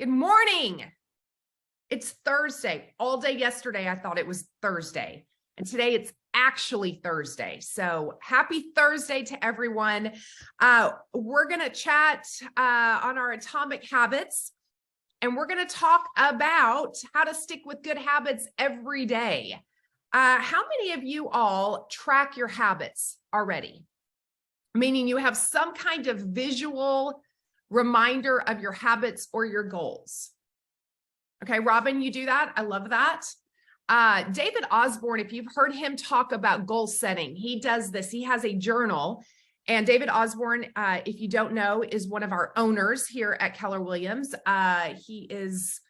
Good morning. It's Thursday. All day yesterday, I thought it was Thursday. And today it's actually Thursday. So happy Thursday to everyone. We're going to chat on our atomic habits. And we're going to talk about how to stick with good habits every day. How many of you all track your habits already? Meaning you have some kind of visual reminder of your habits or your goals. Okay, Robin, you do that. I love that. David Osborne, if you've heard him talk about goal setting, he does this. He has a journal. And David Osborne, if you don't know, is one of our owners here at Keller Williams. He is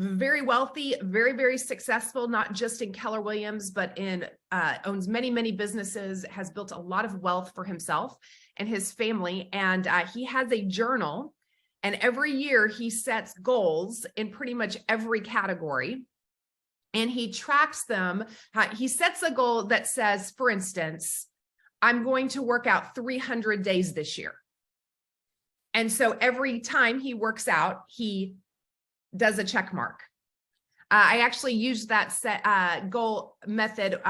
very wealthy, very, very successful, not just in Keller Williams, but owns many, many businesses, has built a lot of wealth for himself and his family. And he has a journal, and every year he sets goals in pretty much every category. And he tracks them. He sets a goal that says, for instance, I'm going to work out 300 days this year. And so every time he works out, he does a check mark. I actually used that goal method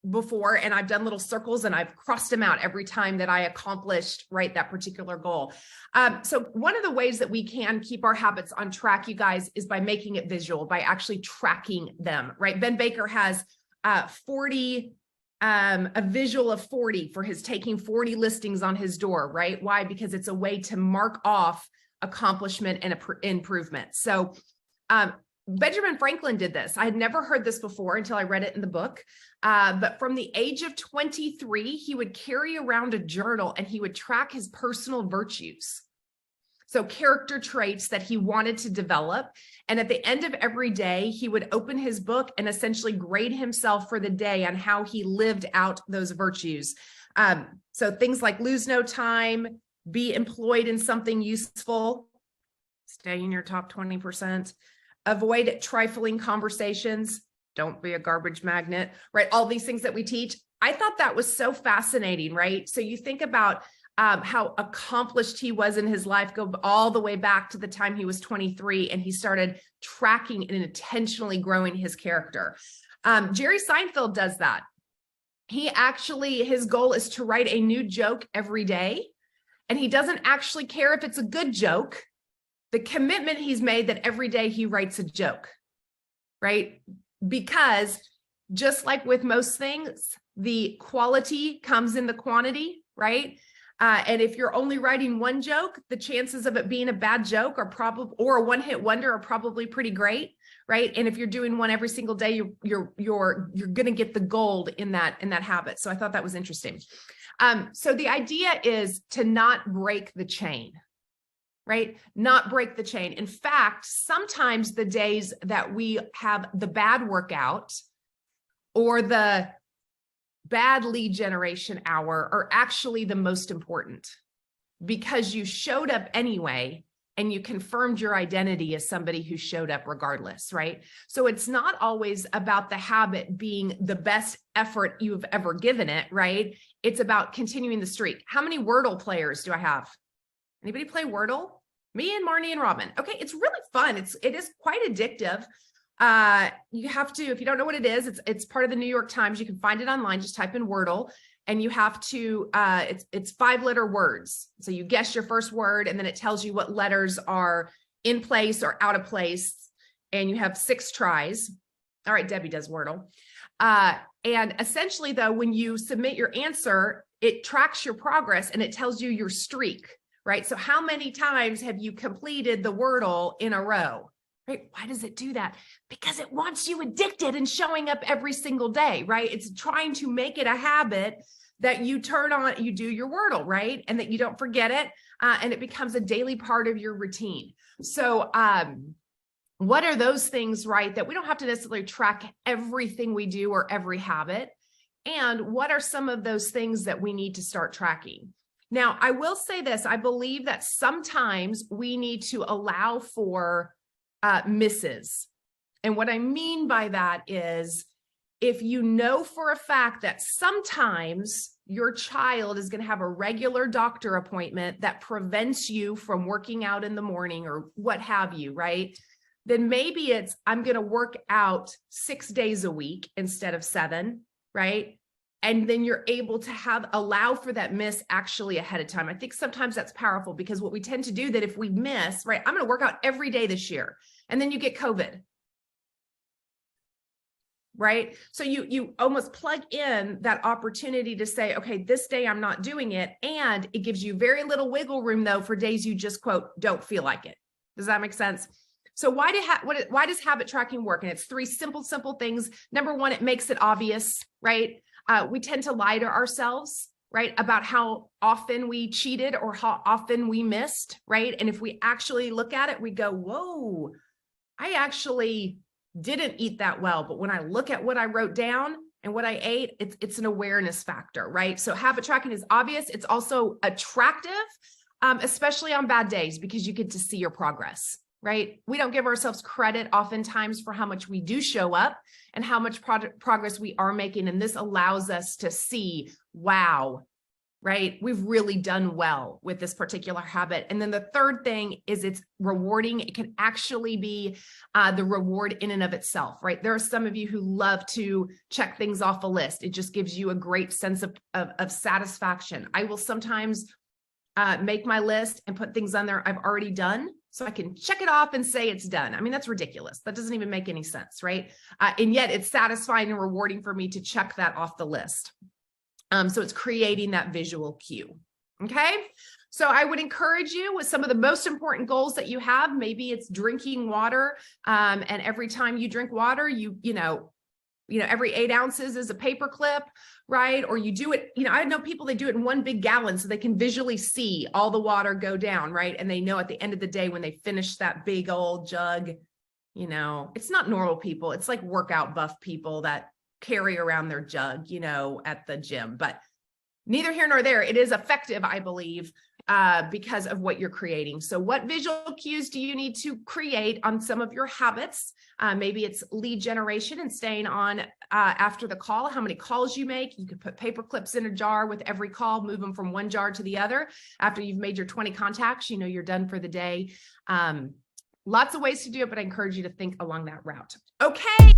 before, and I've done little circles and I've crossed them out every time that I accomplished that particular goal. So one of the ways that we can keep our habits on track, you guys, is by making it visual, by actually tracking them, right? Ben Baker has a visual of 40 for his taking 40 listings on his door, right? Why? Because it's a way to mark off accomplishment and improvement. So Benjamin Franklin did this. I had never heard this before until I read it in the book. But from the age of 23, he would carry around a journal and he would track his personal virtues. So character traits that he wanted to develop. And at the end of every day, he would open his book and essentially grade himself for the day on how he lived out those virtues. So things like lose no time, be employed in something useful, stay in your top 20%, avoid trifling conversations, don't be a garbage magnet, right? All these things that we teach. I thought that was so fascinating, right? So you think about how accomplished he was in his life, go all the way back to the time he was 23, and he started tracking and intentionally growing his character. Jerry Seinfeld does that. His goal is to write a new joke every day. And he doesn't actually care if it's a good joke. The commitment he's made that every day he writes a joke, right? Because just like with most things, the quality comes in the quantity, right? And if you're only writing one joke, the chances of it being a bad joke or a one-hit wonder are probably pretty great, right? And if you're doing one every single day, you're going to get the gold in that habit. So I thought that was interesting. So the idea is to not break the chain, right? Not break the chain. In fact, sometimes the days that we have the bad workout or the bad lead generation hour are actually the most important, because you showed up anyway and you confirmed your identity as somebody who showed up regardless, right? So it's not always about the habit being the best effort you've ever given it, right? It's about continuing the streak. How many Wordle players do I have? Anybody play Wordle? Me and Marnie and Robin. Okay, it's really fun. It is quite addictive. You have to, if you don't know what it is, it's part of the New York Times. You can find it online. Just type in Wordle, and you have to, it's 5-letter words. So you guess your first word, and then it tells you what letters are in place or out of place. And you have 6 tries. All right, Debbie does Wordle. And essentially though, when you submit your answer, it tracks your progress and it tells you your streak, right? So how many times have you completed the Wordle in a row? Right? Why does it do that? Because it wants you addicted and showing up every single day, right? It's trying to make it a habit that you turn on, you do your Wordle, right? And that you don't forget it. And it becomes a daily part of your routine. So what are those things, right? That we don't have to necessarily track everything we do or every habit. And what are some of those things that we need to start tracking? Now, I will say this, I believe that sometimes we need to allow for misses. And what I mean by that is if you know for a fact that sometimes your child is going to have a regular doctor appointment that prevents you from working out in the morning or what have you, right? Then maybe it's, I'm going to work out 6 days a week instead of 7, right? And then you're able to allow for that miss actually ahead of time. I think sometimes that's powerful because what we tend to do that if we miss, right, I'm going to work out every day this year, and then you get COVID. Right? So you almost plug in that opportunity to say, okay, this day I'm not doing it. And it gives you very little wiggle room though, for days you just quote, don't feel like it. Does that make sense? So why does habit tracking work? And it's 3 simple things. Number 1, it makes it obvious, right? We tend to lie to ourselves, right? About how often we cheated or how often we missed, right? And if we actually look at it, we go, whoa, I actually didn't eat that well. But when I look at what I wrote down and what I ate, it's an awareness factor, right? So habit tracking is obvious. It's also attractive, especially on bad days, because you get to see your progress, right? We don't give ourselves credit oftentimes for how much we do show up and how much progress we are making. And this allows us to see, wow, right? We've really done well with this particular habit. And then the third thing is it's rewarding. It can actually be the reward in and of itself, right? There are some of you who love to check things off a list. It just gives you a great sense of satisfaction. I will sometimes make my list and put things on there I've already done, so I can check it off and say it's done. I mean, that's ridiculous. That doesn't even make any sense, right? And yet it's satisfying and rewarding for me to check that off the list. So it's creating that visual cue. Okay. So I would encourage you with some of the most important goals that you have. Maybe it's drinking water. And every time you drink water, you know, every 8 ounces is a paper clip, right? Or you do it, I know people, they do it in 1 big gallon so they can visually see all the water go down, right? And they know at the end of the day, when they finish that big old jug, it's not normal people. It's like workout buff people that carry around their jug, at the gym, but neither here nor there. It is effective, I believe, because of what you're creating. So what visual cues do you need to create on some of your habits? Maybe it's lead generation and staying on after the call, how many calls you make. You could put paper clips in a jar with every call, move them from one jar to the other. After you've made your 20 contacts, you're done for the day. Lots of ways to do it, but I encourage you to think along that route. Okay.